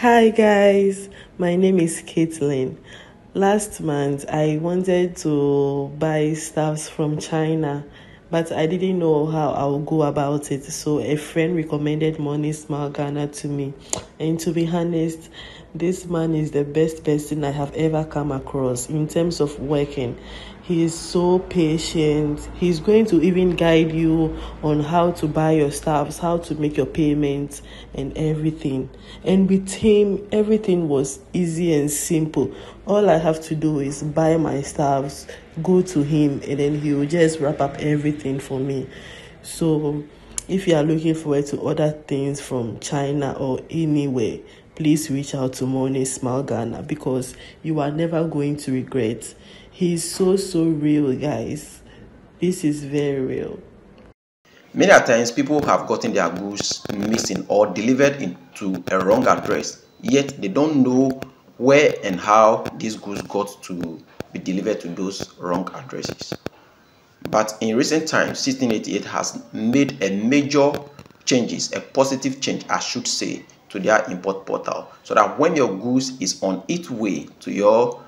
Hi guys, my name is Caitlin. Last month I wanted to buy stuffs from China, but I didn't know how I would go about it. So a friend recommended Money Smile Ghana to me. And to be honest, this man is the best person I have ever come across in terms of working. He is so patient. He's going to even guide you on how to buy your stuffs, how to make your payments, and everything. And with him, everything was easy and simple. All I have to do is buy my stuffs, go to him, and then he will just wrap up everything for me. So if you are looking forward to other things from China or anywhere, please reach out to Money Smile Ghana because you are never going to regret. He's so real, guys. This is very real. Many times people have gotten their goods missing or delivered into a wrong address, yet they don't know where and how these goods got to be delivered to those wrong addresses. But in recent times, 1688 has made a major changes, a positive change, I should say, to their import portal, so that when your goods is on its way to your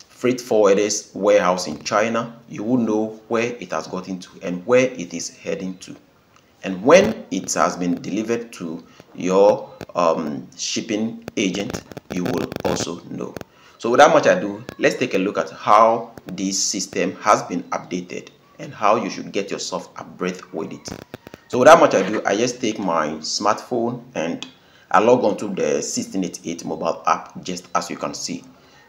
freight forwarders warehouse in China, you will know where it has gotten to and where it is heading to. And when it has been delivered to your shipping agent, you will also know. So without much ado, let's take a look at how this system has been updated and how you should get yourself abreast with it. So without much ado, I just take my smartphone and I log on to the 1688 mobile app, just as you can see.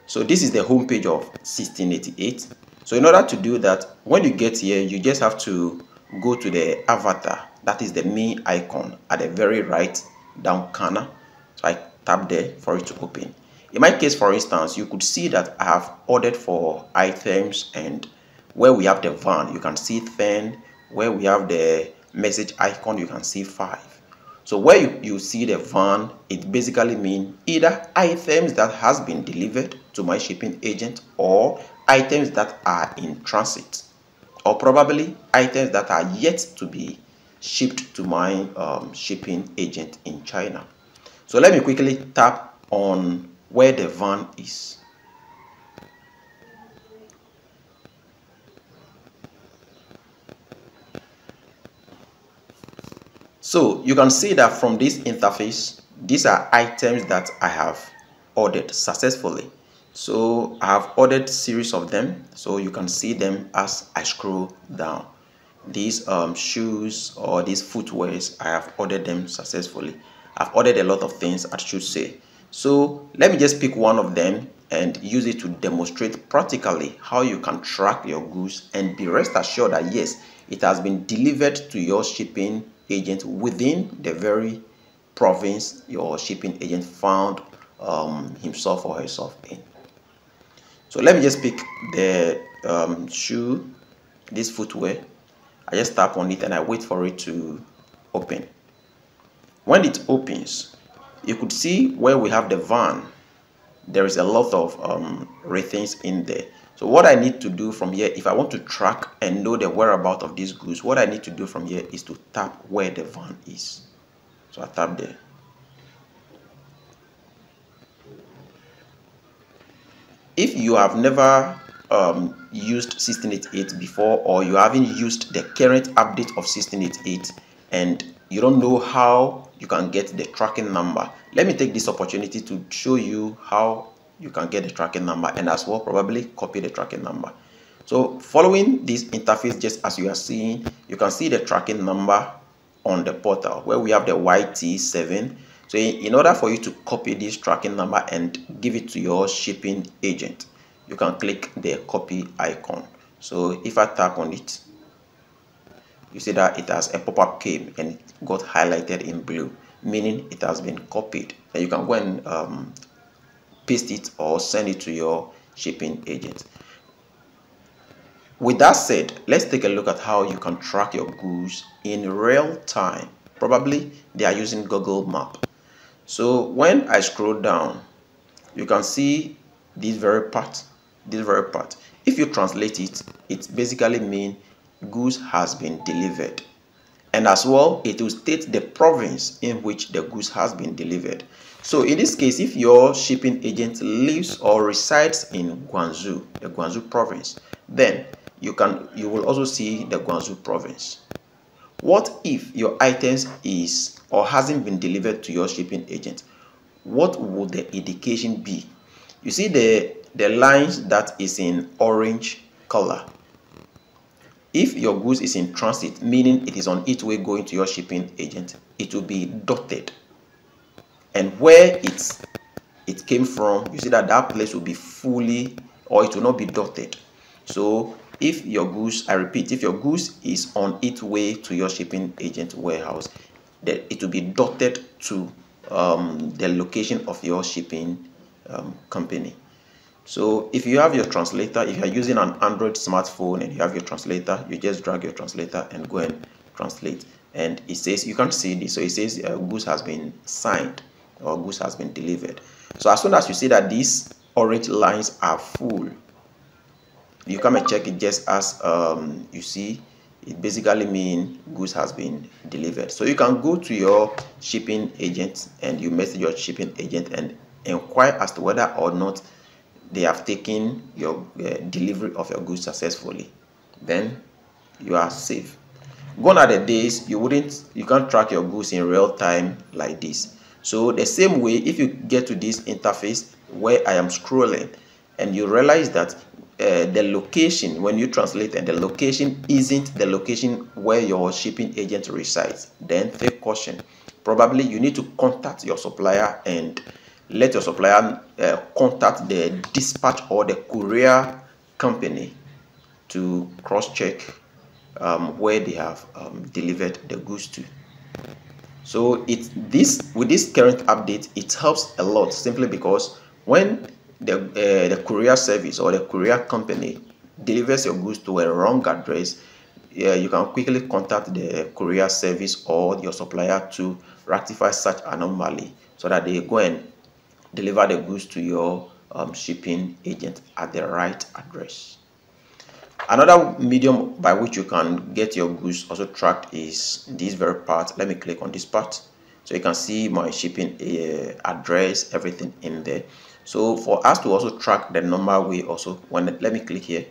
So this is the home page of 1688. So in order to do that, when you get here, you just have to go to the avatar. That is the main icon at the very right down corner. So I tap there for it to open. In my case, for instance, you could see that I have ordered for items, and where we have the van, you can see 10. Where we have the message icon, you can see 5. So where you see the van, it basically means either items that has been delivered to my shipping agent or items that are in transit, or probably items that are yet to be shipped to my shipping agent in China. So let me quickly tap on where the van is. So you can see that from this interface, these are items that I have ordered successfully. So I have ordered series of them, so you can see them as I scroll down. These shoes or these footwears, I have ordered them successfully. I've ordered a lot of things, I should say. So let me just pick one of them and use it to demonstrate practically how you can track your goods and be rest assured that yes, it has been delivered to your shipping agent within the very province your shipping agent found himself or herself in. So let me just pick the shoe, this footwear. I just tap on it and I wait for it to open. When it opens, you could see where we have the van. There is a lot of ratings in there. So what I need to do from here, if I want to track and know the whereabouts of these goods, what I need to do from here is to tap where the van is. So I tap there. If you have never used 1688 before, or you haven't used the current update of 1688 and you don't know how you can get the tracking number, let me take this opportunity to show you how you can get the tracking number and as well probably copy the tracking number. So following this interface, just as you are seeing, you can see the tracking number on the portal where we have the YT7. So in order for you to copy this tracking number and give it to your shipping agent, you can click the copy icon. So if I tap on it, you see that it has a pop-up came and it got highlighted in blue, meaning it has been copied. And you can go and paste it or send it to your shipping agent. With that said, let's take a look at how you can track your goods in real time. Probably they are using Google Map. So when I scroll down, you can see this very part. If you translate it, it basically means goods has been delivered. And as well, it will state the province in which the goods has been delivered. So in this case, if your shipping agent lives or resides in Guangzhou, the Guangzhou province, then you will also see the Guangzhou province. What if your items is or hasn't been delivered to your shipping agent? What would the indication be? You see the lines that is in orange color. If your goods is in transit, meaning it is on its way going to your shipping agent, it will be dotted. And where it came from, you see that place will be fully, or it will not be dotted. So if your goods, I repeat, if your goods is on its way to your shipping agent warehouse, then it will be dotted to the location of your shipping company. So if you have your translator, if you are using an Android smartphone and you have your translator, you just drag your translator and go and translate. And it says, you can't see this, so it says goods has been signed or goods has been delivered. So as soon as you see that these orange lines are full, you come and check it just as you see, it basically means goods has been delivered. So you can go to your shipping agent and you message your shipping agent and inquire as to whether or not they have taken your delivery of your goods successfully. Then you are safe. Gone are the days you can't track your goods in real time like this. So the same way, if you get to this interface where I am scrolling and you realize that the location, when you translate and the location isn't the location where your shipping agent resides, then take caution. Probably you need to contact your supplier and let your supplier contact the dispatch or the courier company to cross-check where they have delivered the goods to. So with this current update, it helps a lot, simply because when the courier service or the courier company delivers your goods to a wrong address, you can quickly contact the courier service or your supplier to rectify such anomaly so that they go and deliver the goods to your shipping agent at the right address. Another medium by which you can get your goods also tracked is this very part. Let me click on this part so you can see my shipping address, everything in there. So for us to also track the normal way also, let me click here.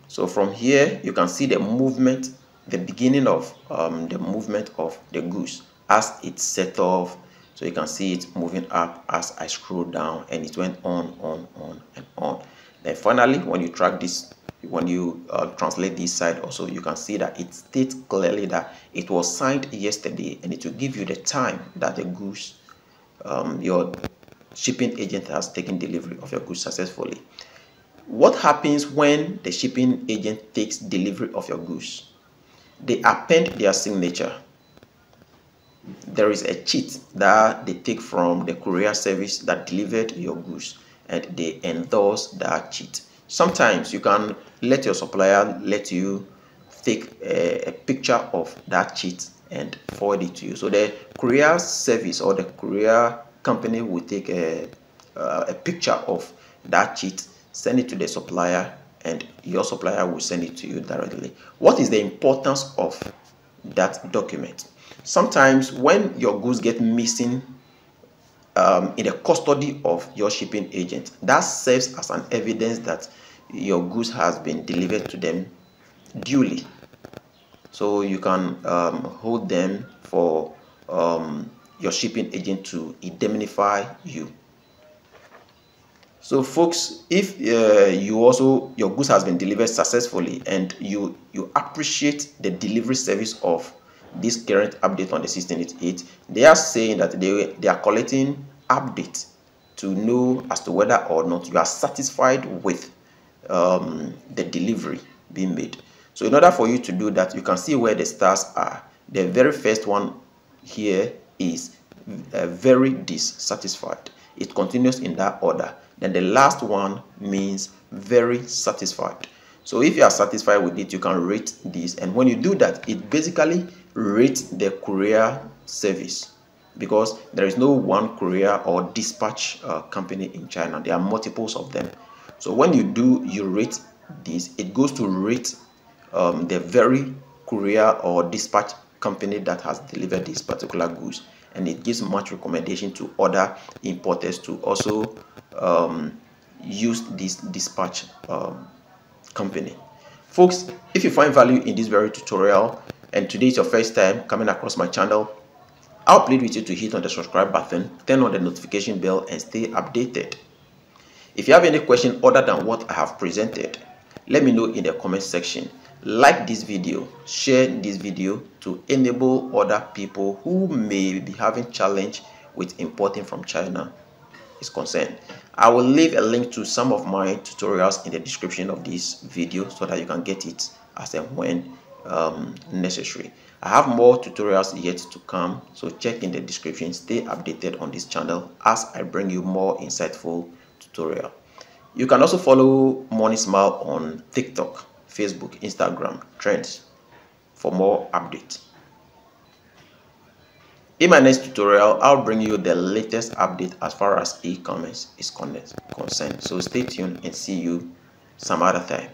So from here you can see the movement, the beginning of the movement of the goods as it's set off. So you can see it moving up as I scroll down, and it went on and on. Then finally, when you track this, when you translate this side also, you can see that it states clearly that it was signed yesterday, and it will give you the time that the goods, your shipping agent has taken delivery of your goods successfully. What happens when the shipping agent takes delivery of your goods? They append their signature. There is a sheet that they take from the courier service that delivered your goods, and they endorse that sheet. Sometimes you can let your supplier let you take a picture of that sheet and forward it to you. So the courier service or the courier company will take a picture of that sheet, send it to the supplier, and your supplier will send it to you directly. What is the importance of that document? Sometimes when your goods get missing in the custody of your shipping agent, that serves as an evidence that your goods has been delivered to them duly. So you can hold them for your shipping agent to indemnify you. So folks, if your goods has been delivered successfully and you appreciate the delivery service of this current update on the 1688, they are saying that they are collecting updates to know as to whether or not you are satisfied with the delivery being made. So in order for you to do that, you can see where the stars are. The very first one here is very dissatisfied. It continues in that order. Then the last one means very satisfied. So if you are satisfied with it, you can rate this, and when you do that, it basically rates the courier service, because there is no one courier or dispatch company in China. There are multiples of them. So when you rate this, it goes to rate the very courier or dispatch company that has delivered this particular goods, and it gives much recommendation to other importers to also use this dispatch company. Folks, if you find value in this very tutorial and today is your first time coming across my channel, I'll plead with you to hit on the subscribe button, turn on the notification bell, and stay updated. If you have any question other than what I have presented, let me know in the comment section. Like this video, share this video to enable other people who may be having challenge with importing from China is concerned. I will leave a link to some of my tutorials in the description of this video so that you can get it as and when necessary. I have more tutorials yet to come, so check in the description. Stay updated on this channel as I bring you more insightful tutorial. You can also follow Money Smile on TikTok, Facebook, Instagram, Trends for more updates. In my next tutorial, I'll bring you the latest update as far as e-commerce is concerned. So stay tuned and see you some other time.